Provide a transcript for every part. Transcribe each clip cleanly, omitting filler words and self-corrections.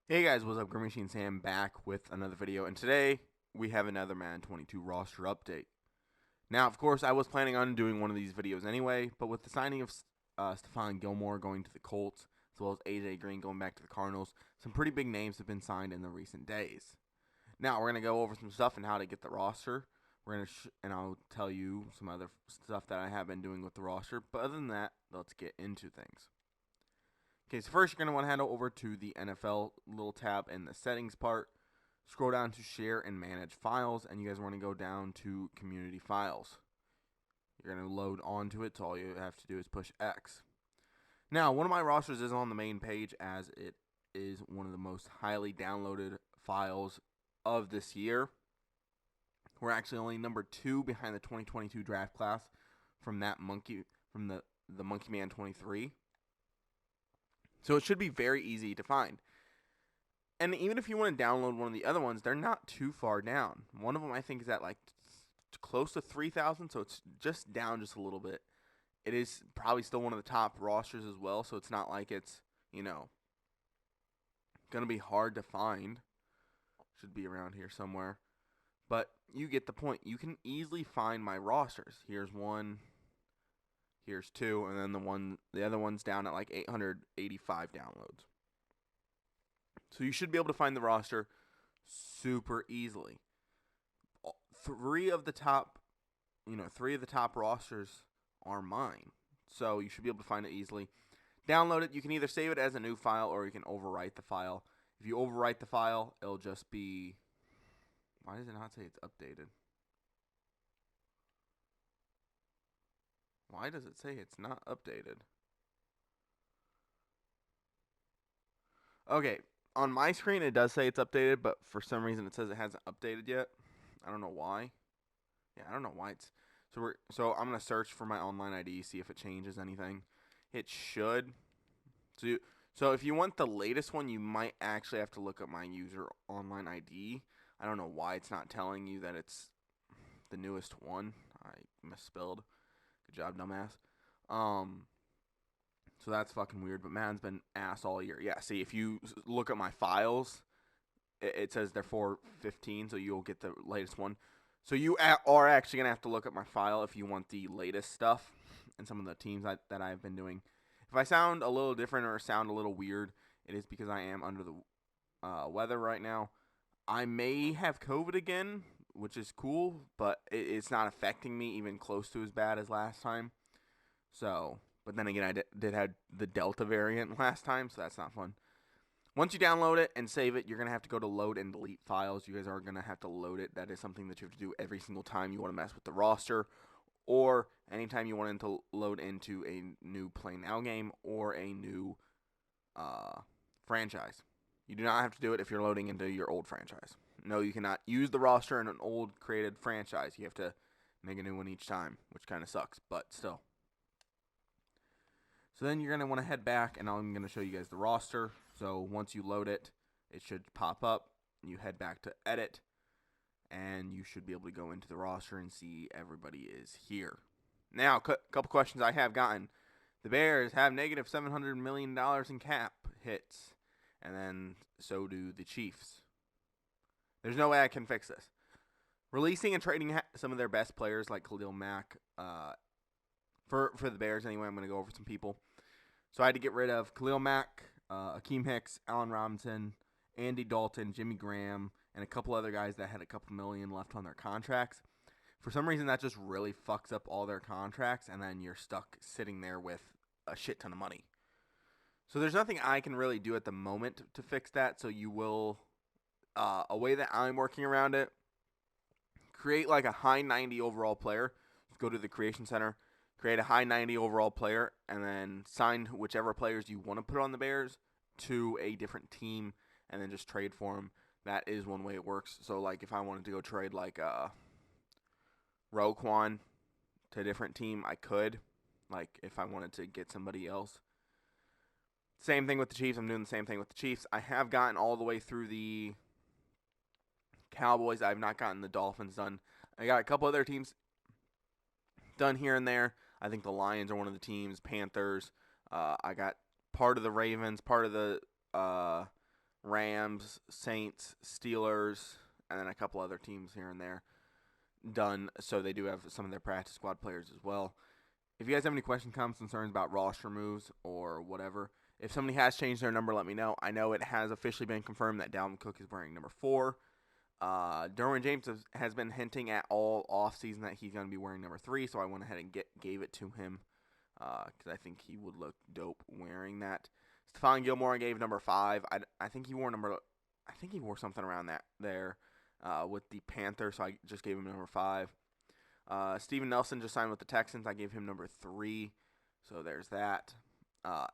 Hey guys, what's up? GreenMachineSam back with another video, and today we have another Madden 22 roster update. Now, of course, I was planning on doing one of these videos anyway, but with the signing of Stephon Gilmore going to the Colts, as well as AJ Green going back to the Cardinals, some pretty big names have been signed in the recent days. Now, we're going to go over some stuff and how to get the roster. We're going to and I'll tell you some other stuff that I have been doing with the roster, but other than that, let's get into things. Okay, so first you're going to want to head over to the NFL little tab in the settings part. Scroll down to share and manage files, and you guys want to go down to community files. You're going to load onto it, so all you have to do is push X. Now, one of my rosters is on the main page as it is one of the most highly downloaded files of this year. We're actually only number 2 behind the 2022 draft class from the Monkey Man 23. So it should be very easy to find. And even if you want to download one of the other ones, they're not too far down. One of them I think is at like close to 3,000, so it's just down just a little bit. It is probably still one of the top rosters as well, so it's not like it's, going to be hard to find. Should be around here somewhere. But you get the point. You can easily find my rosters. Here's one. Here's 2, and then the other one's down at like 885 downloads. So you should be able to find the roster super easily. Three of the top rosters are mine. So you should be able to find it easily. Download it. You can either save it as a new file or you can overwrite the file. If you overwrite the file, it'll just be... Why does it not say it's updated? Why does it say it's not updated? Okay, on my screen it does say it's updated, but for some reason it says it hasn't updated yet. I don't know why. Yeah, I don't know why it's... So I'm going to search for my online ID, see if it changes anything. It should. So if you want the latest one, you might actually have to look up my user online ID. I don't know why it's not telling you that it's the newest one. I misspelled. Good job, dumbass. So that's fucking weird, but Madden's been ass all year. Yeah, see, if you look at my files, it says they're 415, so you'll get the latest one. So you are actually going to have to look at my file if you want the latest stuff and some of the teams that I've been doing. If I sound a little different or sound a little weird, it is because I am under the weather right now. I may have COVID again, which is cool, but it's not affecting me even close to as bad as last time. So, but then again, I did have the Delta variant last time, so that's not fun. Once you download it and save it, you're going to have to go to load and delete files. You guys are going to have to load it. That is something that you have to do every single time you want to mess with the roster, or anytime you want to load into a new Play Now game or a new franchise. You do not have to do it if you're loading into your old franchise. No, you cannot use the roster in an old created franchise. You have to make a new one each time, which kind of sucks, but still. So then you're going to want to head back, and I'm going to show you guys the roster. So once you load it, it should pop up. You head back to edit, and you should be able to go into the roster and see everybody is here. Now, a couple questions I have gotten. The Bears have negative $700 million in cap hits, and then so do the Chiefs. There's no way I can fix this. Releasing and trading some of their best players like Khalil Mack, for the Bears anyway, I'm going to go over some people. So I had to get rid of Khalil Mack, Akeem Hicks, Allen Robinson, Andy Dalton, Jimmy Graham, and a couple other guys that had a couple million left on their contracts. For some reason, that just really fucks up all their contracts, and then you're stuck sitting there with a shit ton of money. So there's nothing I can really do at the moment to fix that, so you will, a way that I'm working around it, create like a high 90 overall player. Just go to the Creation Center, create a high 90 overall player, and then sign whichever players you want to put on the Bears to a different team, and then just trade for them. That is one way it works. So, like, if I wanted to go trade, like, Roquan to a different team, I could. Like, if I wanted to get somebody else. Same thing with the Chiefs. I'm doing the same thing with the Chiefs. I have gotten all the way through the Cowboys. I have not gotten the Dolphins done. I got a couple other teams done here and there. I think the Lions are one of the teams. Panthers. I got part of the Ravens, part of the Rams, Saints, Steelers, and then a couple other teams here and there done. So they do have some of their practice squad players as well. If you guys have any questions, comments, concerns about roster moves or whatever, if somebody has changed their number, let me know. I know it has officially been confirmed that Dalvin Cook is wearing number 4. Derwin James has been hinting at all offseason that he's going to be wearing number 3, so I went ahead and gave it to him because I think he would look dope wearing that. Stephon Gilmore I gave number 5. I think he wore something around that there with the Panthers, so I just gave him number 5. Steven Nelson just signed with the Texans. I gave him number 3, so there's that.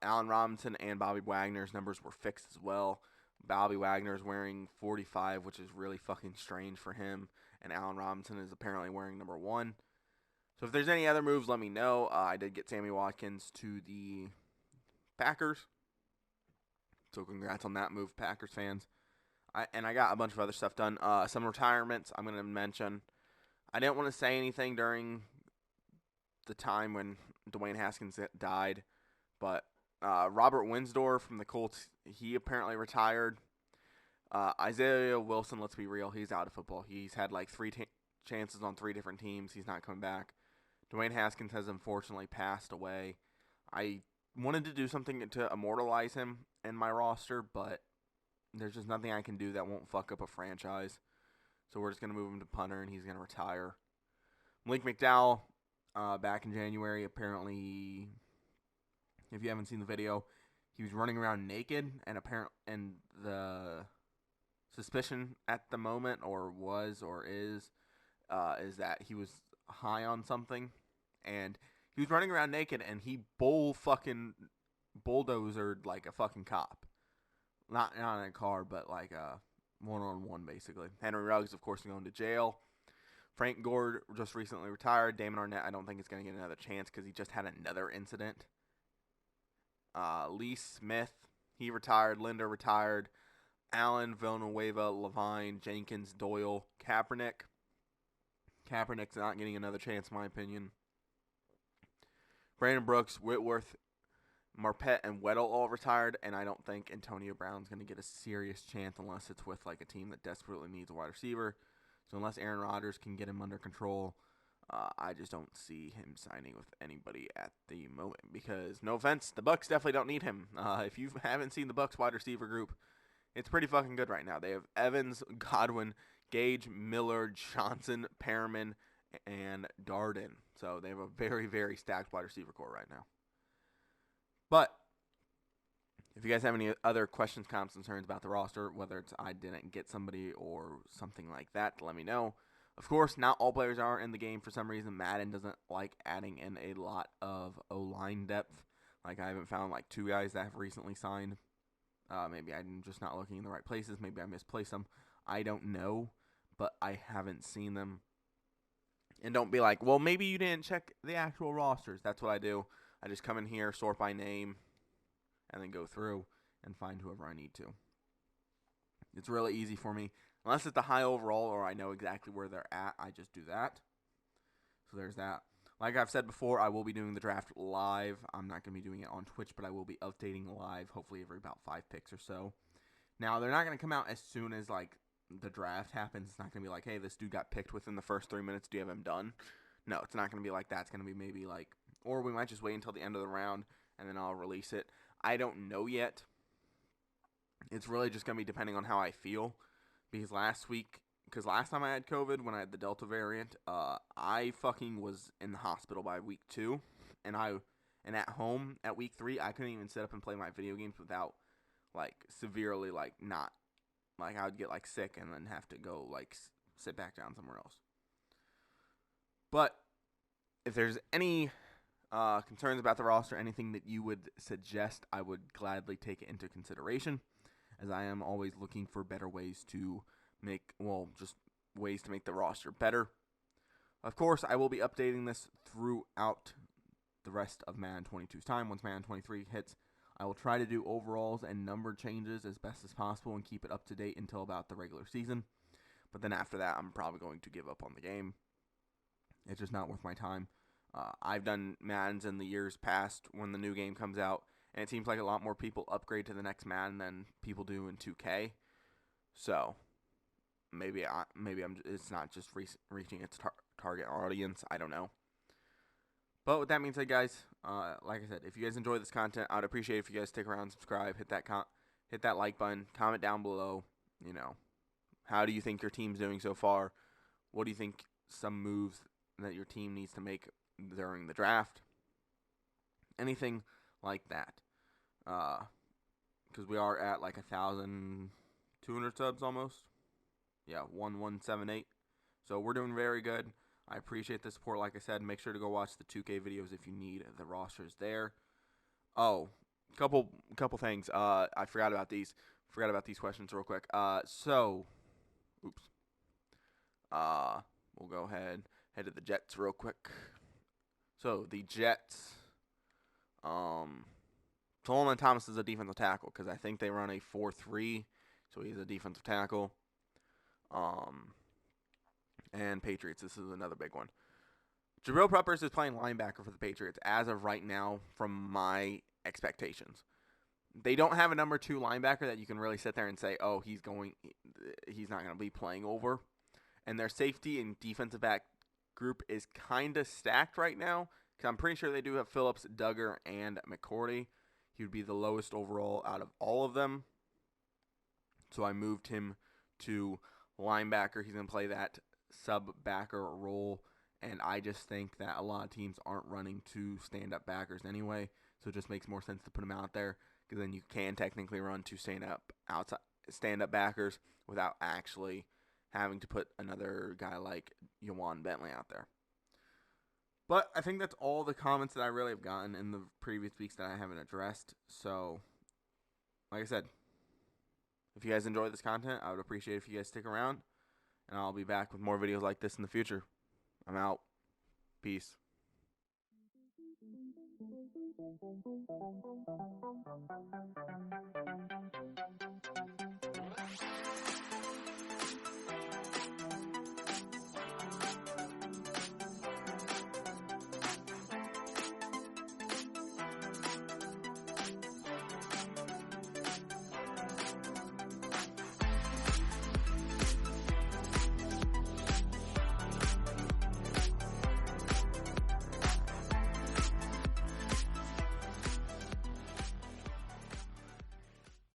Allen Robinson and Bobby Wagner's numbers were fixed as well. Bobby Wagner is wearing 45, which is really fucking strange for him, and Allen Robinson is apparently wearing number 1. So if there's any other moves, let me know. I did get Sammy Watkins to the Packers, so congrats on that move, Packers fans. I got a bunch of other stuff done. Some retirements I'm going to mention. I didn't want to say anything during the time when Dwayne Haskins died, but Robert Winsdor from the Colts, he apparently retired. Isaiah Wilson, let's be real, he's out of football. He's had like 3 chances on 3 different teams. He's not coming back. Dwayne Haskins has unfortunately passed away. I wanted to do something to immortalize him in my roster, but there's just nothing I can do that won't fuck up a franchise. So we're just going to move him to punter, and he's going to retire. Malik McDowell, back in January, apparently, if you haven't seen the video, he was running around naked, and the suspicion at the moment, or is that he was high on something, and he was running around naked, and he bulldozered like a fucking cop. Not in a car, but like a one-on-one, basically. Henry Ruggs, of course, going to jail. Frank Gore just recently retired. Damon Arnett, I don't think he's going to get another chance because he just had another incident. Lee Smith, he retired. Linder retired. Allen, Villanueva, Levine, Jenkins, Doyle, Kaepernick. Kaepernick's not getting another chance, in my opinion. Brandon Brooks, Whitworth, Marpet, and Weddle all retired, and I don't think Antonio Brown's going to get a serious chance unless it's with like a team that desperately needs a wide receiver. So unless Aaron Rodgers can get him under control, I just don't see him signing with anybody at the moment. Because, no offense, the Bucs definitely don't need him. If you haven't seen the Bucs wide receiver group, it's pretty fucking good right now. They have Evans, Godwin, Gage, Miller, Johnson, Perriman, and Darden. So they have a very, very stacked wide receiver core right now. But if you guys have any other questions, comments, concerns about the roster, whether it's I didn't get somebody or something like that, let me know. Of course, not all players are in the game for some reason. Madden doesn't like adding in a lot of O-line depth. Like, I haven't found like 2 guys that have recently signed. Maybe I'm just not looking in the right places. Maybe I misplaced them. I don't know, but I haven't seen them. And don't be like, well, maybe you didn't check the actual rosters. That's what I do. I just come in here, sort by name, and then go through and find whoever I need to. It's really easy for me. Unless it's a high overall or I know exactly where they're at, I just do that. So there's that. Like I've said before, I will be doing the draft live. I'm not going to be doing it on Twitch, but I will be updating live, hopefully every about 5 picks or so. Now, they're not going to come out as soon as like the draft happens. It's not going to be like, hey, this dude got picked within the first 3 minutes. Do you have him done? No, it's not going to be like that. It's going to be maybe like, or we might just wait until the end of the round, and then I'll release it. I don't know yet. It's really just going to be depending on how I feel. Because last time I had COVID, when I had the Delta variant, I fucking was in the hospital by week 2. And at home at week 3, I couldn't even sit up and play my video games without, like, severely, like, not. Like, I would get, like, sick and then have to go, like, sit back down somewhere else. But if there's any concerns about the roster, anything that you would suggest, I would gladly take it into consideration, as I am always looking for better ways to just ways to make the roster better. Of course, I will be updating this throughout the rest of Madden 22's time. Once Madden 23 hits, I will try to do overalls and number changes as best as possible and keep it up to date until about the regular season. But then after that, I'm probably going to give up on the game. It's just not worth my time. I've done Maddens in the years past when the new game comes out, and it seems like a lot more people upgrade to the next Madden than people do in 2K. So maybe it's not just reaching its target audience. I don't know. But with that being said, guys, like I said, if you guys enjoy this content, I'd appreciate it if you guys stick around, subscribe, hit that like button, comment down below. You know, how do you think your team's doing so far? What do you think some moves that your team needs to make during the draft? Anything like that. Because we are at like 1,200 subs almost. Yeah, 1178. So we're doing very good. I appreciate the support. Like I said, make sure to go watch the 2K videos if you need the rosters there. Oh, couple things. I forgot about these. Forgot about these questions real quick. Oops. We'll go ahead head to the Jets real quick. So the Jets. Solomon Thomas is a defensive tackle because I think they run a 4-3, so he's a defensive tackle. And Patriots, this is another big one. Jabril Peppers is playing linebacker for the Patriots as of right now from my expectations. They don't have a number 2 linebacker that you can really sit there and say, oh, he's not going to be playing over. And their safety and defensive back group is kind of stacked right now because I'm pretty sure they do have Phillips, Duggar, and McCourty. He would be the lowest overall out of all of them. So I moved him to linebacker. He's going to play that sub-backer role. And I just think that a lot of teams aren't running 2 stand-up backers anyway. So it just makes more sense to put him out there. Because then you can technically run 2 stand-up backers without actually having to put another guy like Yawan Bentley out there. But I think that's all the comments that I really have gotten in the previous weeks that I haven't addressed. So, like I said, if you guys enjoy this content, I would appreciate if you guys stick around. And I'll be back with more videos like this in the future. I'm out. Peace.